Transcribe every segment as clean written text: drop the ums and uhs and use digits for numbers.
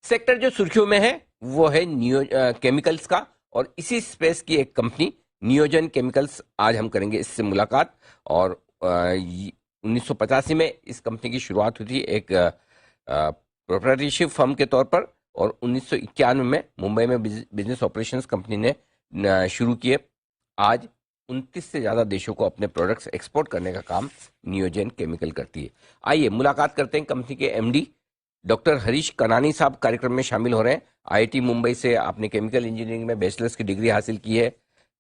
Sector जो सुर्खियों में है वो है केमिकल्स का, और इसी स्पेस की एक कंपनी नियोजन केमिकल्स, आज हम करेंगे इससे मुलाकात। और 1985 में इस कंपनी की शुरुआत हुई थी एक प्रोप्राइटरशिप फर्म के तौर पर, और 1991 में मुंबई में बिजनेस ऑपरेशंस कंपनी ने शुरू किए। आज 29 से ज़्यादा देशों को अपने प्रोडक्ट्स एक्सपोर्ट करने का काम नियोजन केमिकल करती है। आइए मुलाकात करते हैं कंपनी के एमडी डॉक्टर हरीश कनानी साहब कार्यक्रम में शामिल हो रहे हैं। आईआईटी मुंबई से आपने केमिकल इंजीनियरिंग में बैचलर्स की डिग्री हासिल की है।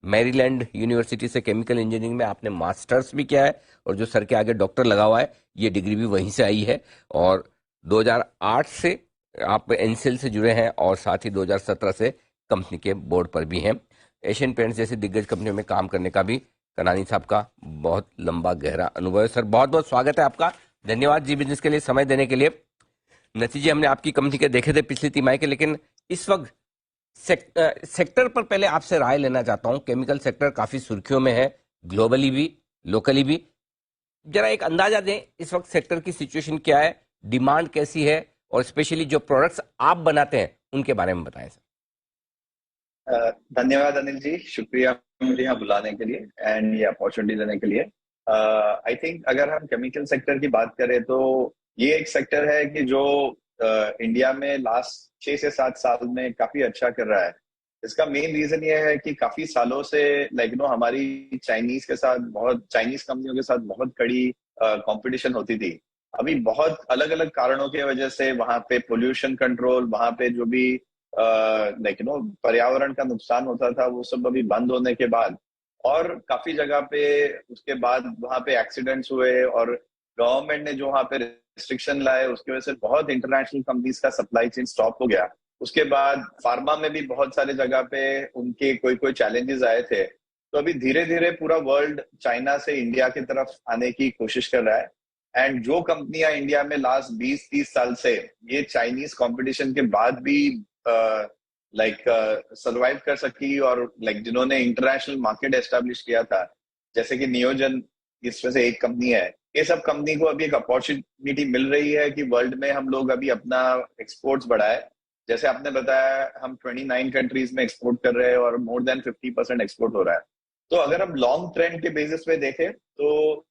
मैरीलैंड यूनिवर्सिटी से केमिकल इंजीनियरिंग में आपने मास्टर्स भी किया है, और जो सर के आगे डॉक्टर लगा हुआ है ये डिग्री भी वहीं से आई है। और 2008 से आप एनसीएल से जुड़े हैं, और साथ ही 2017 से कंपनी के बोर्ड पर भी हैं। एशियन पेंट्स जैसी दिग्गज कंपनियों में काम करने का भी कनानी साहब का बहुत लंबा गहरा अनुभव है। सर बहुत बहुत स्वागत है आपका, धन्यवाद जी बिजनेस के लिए समय देने के लिए। नतीजे हमने आपकी कंपनी के देखे थे पिछली तिमाही के, लेकिन इस वक्त सेक्टर पर पहले आपसे राय लेना चाहता हूं। केमिकल सेक्टर काफी सुर्खियों में है, ग्लोबली भी लोकली भी। जरा एक अंदाजा दें इस वक्त सेक्टर की सिचुएशन क्या है, डिमांड कैसी है, और स्पेशली जो प्रोडक्ट्स आप बनाते हैं उनके बारे में बताएं सर। धन्यवाद अनिल जी, शुक्रिया मुझे यहाँ बुलाने के लिए एंड ये अपॉर्चुनिटी देने के लिए। आई थिंक अगर हम केमिकल सेक्टर की बात करें तो ये एक सेक्टर है कि जो इंडिया में लास्ट 6 से 7 साल में काफी अच्छा कर रहा है। इसका मेन रीजन ये है कि काफी सालों से हमारी चाइनीज कंपनियों के साथ बहुत कड़ी कंपटीशन होती थी। अभी बहुत अलग अलग कारणों की वजह से वहां पे पोल्यूशन कंट्रोल, वहां पे जो भी पर्यावरण का नुकसान होता था वो सब अभी बंद होने के बाद, और काफी जगह पे उसके बाद वहां पे एक्सीडेंट्स हुए, और गवर्नमेंट ने जो वहां पे रिस्ट्रिक्शन लाए उसकी वजह से बहुत इंटरनेशनल कंपनीज का सप्लाई चेन स्टॉप हो गया। उसके बाद फार्मा में भी बहुत सारे जगह पे उनके कोई कोई चैलेंजेस आए थे। तो अभी धीरे धीरे पूरा वर्ल्ड चाइना से इंडिया की तरफ आने की कोशिश कर रहा है। एंड जो कंपनियां इंडिया में लास्ट 20-30 साल से ये चाइनीज कंपटीशन के बाद भी सर्वाइव कर सकी, और जिन्होंने इंटरनेशनल मार्केट एस्टेब्लिश किया था, जैसे कि नियोजन इसमें से एक कंपनी है। ये सब कंपनी को अभी एक अपॉर्चुनिटी मिल रही है कि वर्ल्ड में हम लोग अभी अपना एक्सपोर्ट्स बढ़ाए। जैसे आपने बताया, हम 29 कंट्रीज में एक्सपोर्ट कर रहे हैं और मोर देन 50% एक्सपोर्ट हो रहा है। तो अगर हम लॉन्ग ट्रेंड के बेसिस पे देखें तो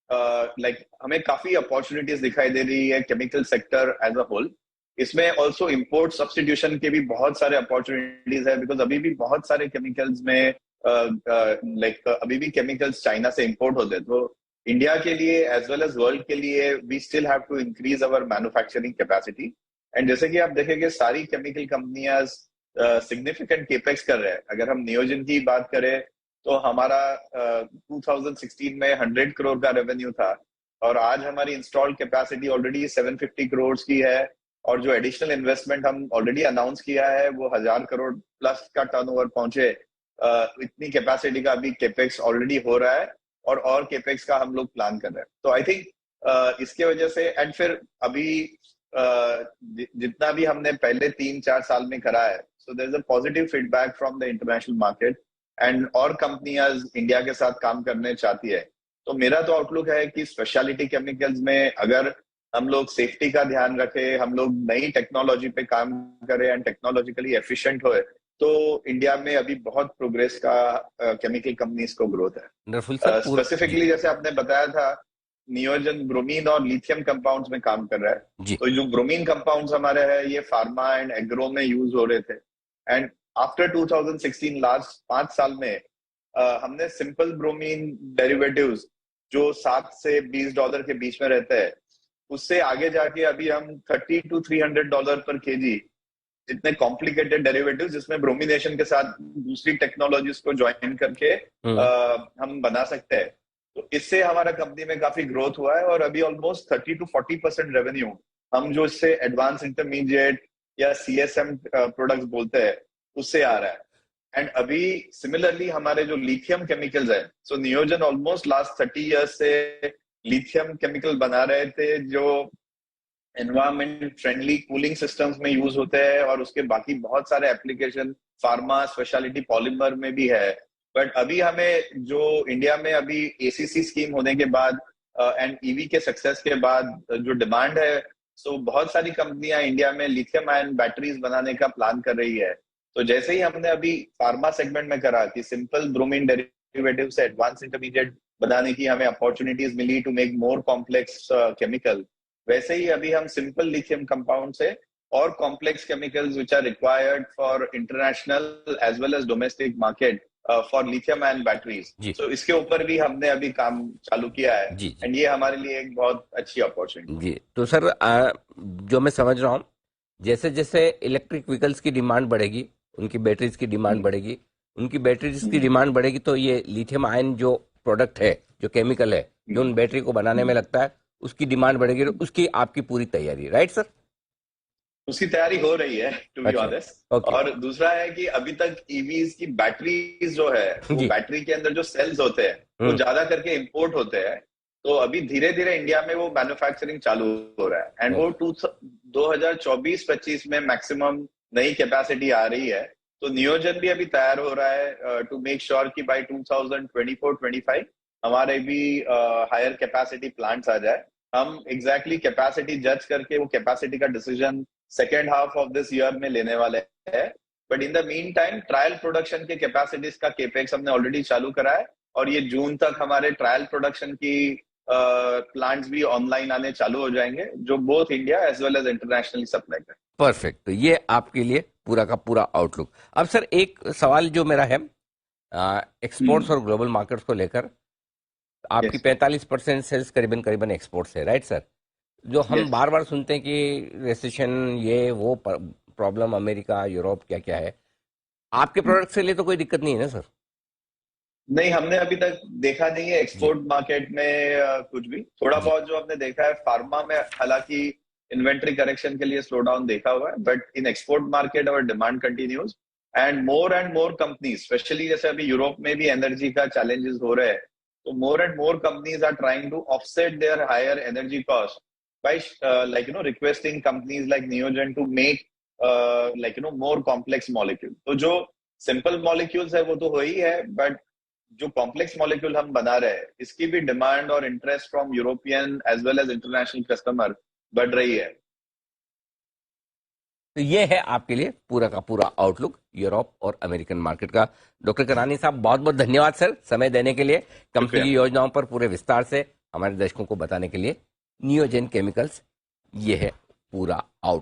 हमें काफी अपॉर्चुनिटीज दिखाई दे रही है chemical sector as a whole. इसमें ऑल्सो इम्पोर्ट सब्सटीट्यूशन के भी बहुत सारे अपॉर्चुनिटीज है, बिकॉज अभी भी बहुत सारे केमिकल्स में अभी भी केमिकल्स चाइना से इम्पोर्ट होते हैं। तो इंडिया के लिए एज वेल एज वर्ल्ड के लिए we still have to increase our manufacturing capacity. And जैसे कि आप देखेंगे सारी केमिकल कंपनियां सिग्निफिकेंट केपेक्स कर रहे हैं। अगर हम नियोजन की बात करें तो हमारा 2016 में 100 करोड़ का रेवेन्यू था, और आज हमारी इंस्टॉल्ड कैपेसिटी ऑलरेडी 750 करोड़ की है। और जो एडिशनल इन्वेस्टमेंट हम ऑलरेडी अनाउंस किया है वो 1000 करोड़ प्लस का टर्नओवर पहुंचे। इतनी कैपेसिटी का अभी केपेक्स ऑलरेडी हो रहा है, और केपेक्स का हम लोग प्लान कर रहे हैं। तो आई थिंक इसके वजह से, एंड फिर अभी जितना भी हमने पहले 3-4 साल में करा है, so there is a positive feedback from the international market, and और कंपनियां इंडिया के साथ काम करने चाहती है। तो मेरा तो आउटलुक है कि स्पेशलिटी केमिकल्स में अगर हम लोग सेफ्टी का ध्यान रखें, हम लोग नई टेक्नोलॉजी पे काम करें एंड टेक्नोलॉजिकली एफिशिएंट होए, तो इंडिया में अभी बहुत प्रोग्रेस का केमिकल कंपनीज को ग्रोथ है। स्पेसिफिकली जैसे आपने बताया था, नियोजन ब्रोमीन और लिथियम कंपाउंड्स में काम कर रहा है। तो जो ब्रोमीन कंपाउंड्स हमारे हैं ये फार्मा एंड एग्रो में यूज हो रहे थे। एंड आफ्टर 2016 लास्ट 5 साल में हमने सिंपल ब्रोमीन डेरिवेटिव्स जो $7 से $20 के बीच में रहते हैं, उससे आगे जाके अभी हम $30 to $300 पर केजी इतने कॉम्प्लिकेटेड डेरिवेटिव जिसमें ब्रोमिनेशन के साथ दूसरी टेक्नोलॉजीज को ज्वाइन करके हम बना सकते हैं। तो इससे हमारा कंपनी में काफी ग्रोथ हुआ है, और अभी ऑलमोस्ट 30 to 40% रेवेन्यू हम जो इससे एडवांस इंटरमीडिएट या CSM प्रोडक्ट्स बोलते हैं उससे आ रहा है। एंड अभी सिमिलरली हमारे जो लिथियम केमिकल्स है, सो नियोजन ऑलमोस्ट लास्ट 30 इयर्स से लिथियम केमिकल बना रहे थे जो एनवायरमेंट फ्रेंडली कूलिंग सिस्टम्स में यूज होते हैं, और उसके बाकी बहुत सारे एप्लीकेशन फार्मा स्पेशलिटी पॉलीमर में भी है। बट अभी हमें जो इंडिया में अभी ACC स्कीम होने के बाद एंड EV के सक्सेस के बाद जो डिमांड है, सो बहुत सारी कंपनियां इंडिया में लिथियम आयन बैटरीज बनाने का प्लान कर रही है। तो जैसे ही हमने अभी फार्मा सेगमेंट में करा कि सिंपल ब्रोमीन डेरिवेटिव से एडवांस इंटरमीडिएट बनाने की हमें अपॉर्चुनिटीज मिली to make more complex chemical, वैसे ही अभी हम सिंपल लिथियम कंपाउंड से और complex chemicals which are required for international as well as domestic market for lithium ion batteries, जी सो इसके ऊपर भी हमने अभी काम चालू किया है। जी जी एंड ये हमारे लिए एक बहुत अच्छी अपॉर्चुनिटी। जी। तो सर जो मैं समझ रहा हूँ, जैसे जैसे इलेक्ट्रिक व्हीकल्स की डिमांड बढ़ेगी, उनकी बैटरीज की डिमांड बढ़ेगी, उनकी बैटरीज की डिमांड बढ़ेगी, तो ये लिथियम आयन जो प्रोडक्ट है, जो केमिकल है, जो उन बैटरी को बनाने में लगता है, उसकी डिमांड बढ़ेगी, और उसकी आपकी पूरी तैयारी, राइट सर? उसकी तैयारी हो रही है टू बी अच्छा। ऑनेस्ट। ओके। और दूसरा है कि अभी तक ईवीज की बैटरीज जो है, वो जी। बैटरी के अंदर जो सेल्स होते हैं वो हम्म। ज्यादा करके इंपोर्ट होते हैं। तो अभी धीरे धीरे इंडिया में वो मैन्युफैक्चरिंग चालू हो रहा है, एंड वो 2024-25 में मैक्सिमम नई कैपेसिटी आ रही है। तो नियोजन भी अभी तैयार हो रहा है टू मेक श्योर कि बाय 2024-25 हमारे भी हायर कैपेसिटी प्लांट्स आ जाए। हम एग्जैक्टली कैपेसिटी जज करके वो कैपेसिटी का decision second half of this year में लेने वाले हैं। But in the mean time trial production के कैपेसिटीज का केपेक्स हमने ऑलरेडी चालू करा है, और ये जून तक हमारे ट्रायल प्रोडक्शन की प्लांट्स भी ऑनलाइन आने चालू हो जाएंगे, जो both India as well as internationally supply करें। परफेक्ट। तो ये आपके लिए पूरा का पूरा आउटलुक। अब सर एक सवाल जो मेरा है, एक्सपोर्ट्स और ग्लोबल मार्केट्स को लेकर, आपकी यस 45% सेल्स करीबन करीबन एक्सपोर्ट है, राइट सर? जो हम यस। बार बार सुनते हैं कि रेसेशन, ये वो प्रॉब्लम, अमेरिका, यूरोप, क्या क्या है, आपके प्रोडक्ट के लिए तो कोई दिक्कत नहीं है ना सर? नहीं, हमने अभी तक देखा नहीं है जी एक्सपोर्ट मार्केट में कुछ भी। थोड़ा जी। बहुत जो हमने देखा है फार्मा में, हालांकि इन्वेंट्री करेक्शन के लिए स्लो डाउन देखा हुआ है, but in export market our demand continues. And more companies, specially जैसे अभी यूरोप में भी एनर्जी का चैलेंजेस हो रहे हैं, तो more and more companies are trying to offset their higher energy cost by requesting companies like Neogen to make more complex molecule. तो जो सिंपल मॉलिक्यूल्स है वो तो हो ही है, बट जो कॉम्प्लेक्स मॉलिक्यूल हम बना रहे हैं, इसकी भी डिमांड और interest from European as well as international customer बढ़ रही है। तो ये है आपके लिए पूरा का पूरा आउटलुक यूरोप और अमेरिकन मार्केट का। डॉक्टर करानी साहब, बहुत बहुत धन्यवाद सर समय देने के लिए, कंपनी शुक्रिया। की योजनाओं पर पूरे विस्तार से हमारे दर्शकों को बताने के लिए। नियोजन केमिकल्स, ये है पूरा आउटलुक।